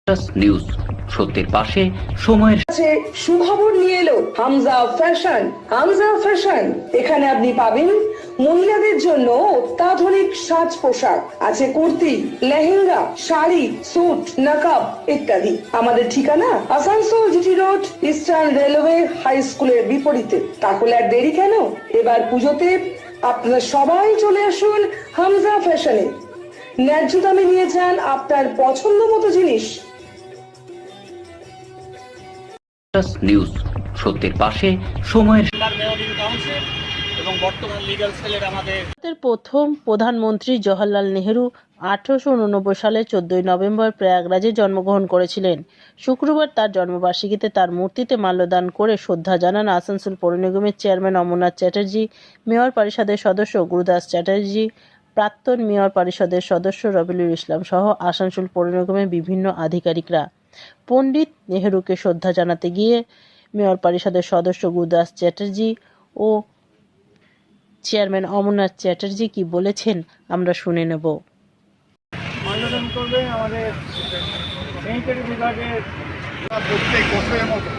News সত্যের পাশে সময়ের কাছে সুখবর নিয়ে এলো হামজা ফ্যাশন। হামজা ফ্যাশন, এখানে আপনি পাবেন মহিলাদের জন্য অত্যাধুনিক সাজ পোশাক, আছে কুর্তি, লেহেঙ্গা, শাড়ি, স্যুট, নকাব ইত্যাদি। আমাদের ঠিকানা Asansol GT road, eastern railway high স্কুলের বিপরীতে। তাহলে আর দেরি কেন, এবার পুজোতে আপনারা সবাই চলে আসুন হামজা ফ্যাশনে। ন্যায্য দামে নিয়ে যান আপনার পছন্দ মতো জিনিস। নিউজ সত্যের পাশে সময়ের এবং বর্তমান লিগ্যাল সেলের আমাদের প্রথম প্রধানমন্ত্রী জওহরলাল নেহেরু 1889 সালে 14 নভেম্বর প্রয়াগরাজে জন্মগ্রহণ করেছিলেন। শুক্রবার তার জন্মবার্ষিকীতে তার মূর্তিতে মাল্যদান করে শ্রদ্ধা জানান আসানসোল পৌর নিগমের চেয়ারম্যান অমরনাথ চ্যাটার্জি, মেয়র পরিষদের সদস্য গুরুদাস চ্যাটার্জি, প্রাক্তন মেয়র পরিষদের সদস্য রবিউল ইসলাম সহ আসানসোল পৌর নিগমের বিভিন্ন আধিকারিকরা। পণ্ডিত নেহেরুকে শ্রদ্ধা জানাতে গিয়ে মেয়র পরিষদের সদস্য গুরুদাস চ্যাটার্জি ও চেয়ারম্যান অমরনাথ চ্যাটার্জি কি বলেছেন আমরা শুনে নেব। মাল্যদান করবে আমাদের স্যানিটারি বিভাগের প্রত্যেক বছরের মতো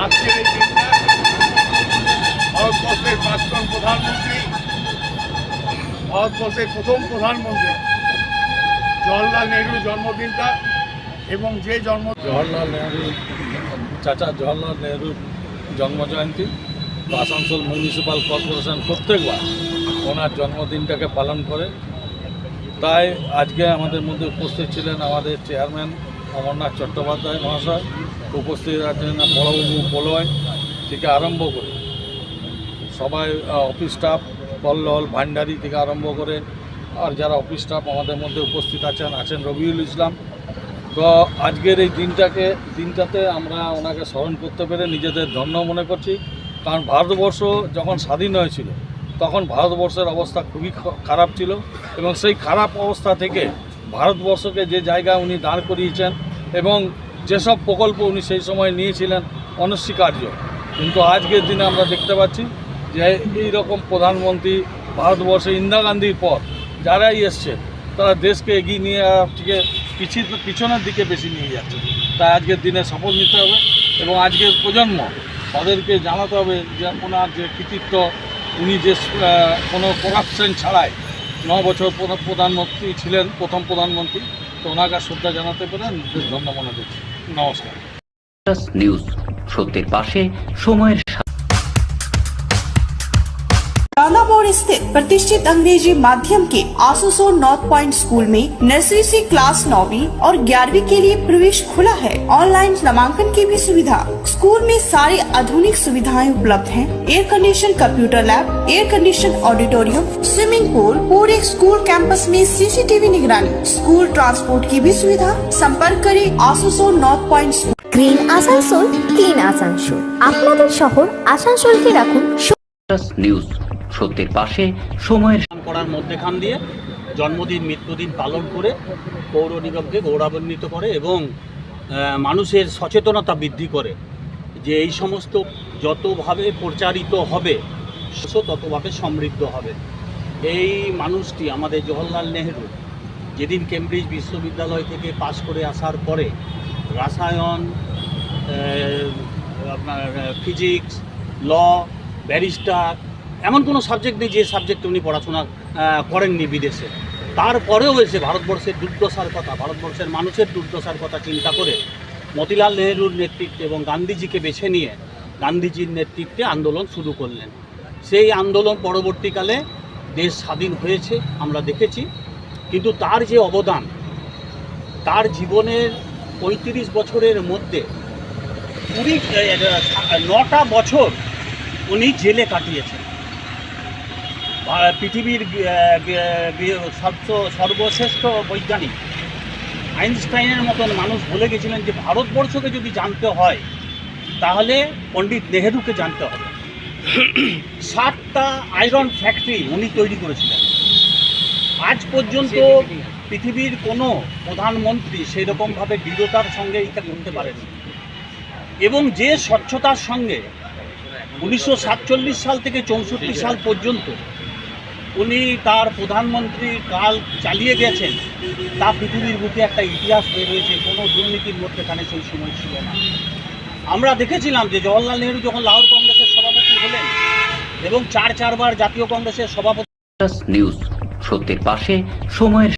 আজকের এই দিনটা ভারতবর্ষের প্রাক্তন প্রধানমন্ত্রী, ভারতবর্ষের প্রথম প্রধানমন্ত্রী জওহরলাল নেহরুর জন্মদিনটা এবং যে জওহরলাল নেহরু চাচা জওহরলাল নেহরুর জন্মজয়ন্তী। তো আসানসোল মিউনিসিপ্যাল কর্পোরেশন প্রত্যেকবার ওনার জন্মদিনটাকে পালন করে। তাই আজকে আমাদের মধ্যে উপস্থিত ছিলেন আমাদের চেয়ারম্যান অমরনাথ চট্টোপাধ্যায় মহাশয়, উপস্থিত আছেন বড়বাবু বলয় থেকে আরম্ভ করে সবাই, অফিস স্টাফ কল্লোল ভান্ডারি থেকে আরম্ভ করে আর যারা অফিস স্টাফ আমাদের মধ্যে উপস্থিত আছেন রবিউল ইসলাম। তো আজকের এই দিনটাতে আমরা ওনাকে স্মরণ করতে পেরে নিজেদের ধন্য মনে করছি। কারণ ভারতবর্ষ যখন স্বাধীন হয়েছিল তখন ভারতবর্ষের অবস্থা খুবই খারাপ ছিল এবং সেই খারাপ অবস্থা থেকে ভারতবর্ষকে যে জায়গায় উনি দাঁড় করিয়েছেন এবং যেসব প্রকল্প উনি সেই সময় নিয়েছিলেন অনস্বীকার্য। কিন্তু আজকের দিনে আমরা দেখতে পাচ্ছি যে এই রকম প্রধানমন্ত্রী ভারতবর্ষে ইন্দিরা গান্ধীর পর যারাই এসছে তারা দেশকে এগিয়ে নিয়ে থেকে পিছনের দিকে বেশি নিয়ে যাচ্ছে। তাই আজকের দিনে শপথ নিতে হবে এবং আজকের প্রজন্ম তাদেরকে জানাতে হবে যে ওনার যে কৃতিত্ব, উনি যে কোনো করাপশন ছাড়াই 9 বছর প্রধানমন্ত্রী ছিলেন, প্রথম প্রধানমন্ত্রী। তো ওনাকে শ্রদ্ধা জানাতে পেরে নিজের ধন্য মনে করছি। নমস্কার। নিউজ সত্যের পাশে সময়ের रानामोड़ स्थित प्रतिष्ठित अंग्रेजी माध्यम के आसनसोल नॉर्थ पॉइंट स्कूल में नर्सरी से क्लास 9वीं और 11वीं के लिए प्रवेश खुला है। ऑनलाइन नामांकन की भी सुविधा। स्कूल में सारी आधुनिक सुविधाएं उपलब्ध हैं। Air condition computer lab, air condition auditorium, swimming pool, पूरे स्कूल कैंपस में सीसीटीवी निगरानी, स्कूल ट्रांसपोर्ट की भी सुविधा। संपर्क करें Asansol north point school. Green Asansol, clean Asansol. আপনাদের শহর আসানসোলকে রাখুন নিউজ সত্যের পাশে সময়ের করার মধ্যেখান দিয়ে জন্মদিন মৃত্যুদিন পালন করে পৌর নিগমকে গৌরবান্বিত করে এবং মানুষের সচেতনতা বৃদ্ধি করে যে এই সমস্ত যতভাবে প্রচারিত হবে ততভাবে সমৃদ্ধ হবে। এই মানুষটি আমাদের জওহরলাল নেহরু যেদিন কেমব্রিজ বিশ্ববিদ্যালয় থেকে পাশ করে আসার পরে রসায়ন, আপনার ফিজিক্স, ল, ব্যারিস্টার এমন কোনো সাবজেক্ট নেই যে সাবজেক্টে উনি পড়াশোনা করেননি বিদেশে। তারপরেও এসে ভারতবর্ষের দুর্দশার কথা, ভারতবর্ষের মানুষের দুর্দশার কথা চিন্তা করে মতিলাল নেহরুর নেতৃত্বে এবং গান্ধীজিকে বেছে নিয়ে গান্ধীজির নেতৃত্বে আন্দোলন শুরু করলেন। সেই আন্দোলন পরবর্তীকালে দেশ স্বাধীন হয়েছে আমরা দেখেছি। কিন্তু তার যে অবদান, তার জীবনের 35 বছরের মধ্যে 9টা বছর উনি জেলে কাটিয়েছেন। পৃথিবীর সর্বশ্রেষ্ঠ বৈজ্ঞানিক আইনস্টাইনের মতন মানুষ বলে গেছিলেন যে ভারতবর্ষকে যদি জানতে হয় তাহলে পণ্ডিত নেহেরুকে জানতে হবে। 7টা আয়রন ফ্যাক্টরি উনি তৈরি করেছিলেন। আজ পর্যন্ত পৃথিবীর কোনো প্রধানমন্ত্রী সেই রকমভাবে দৃঢ়তার সঙ্গে এটা করতে পারেনি এবং যে স্বচ্ছতার সঙ্গে 1947 সাল থেকে 64 সাল পর্যন্ত উনি তার প্রধানমন্ত্রী কাল চালিয়ে গেছেন, তা পৃথিবীর বুকে একটা ইতিহাস বের হয়েছে। কোনো দুর্নীতির মধ্যেখানে সেই সময় ছিল না। আমরা দেখেছিলাম যে জওহরলাল নেহরু যখন লাহোর কংগ্রেসের সভাপতি হলেন এবং চারবার জাতীয় কংগ্রেসের সভাপতি নিউজ, সত্যের পাশে, সময়ের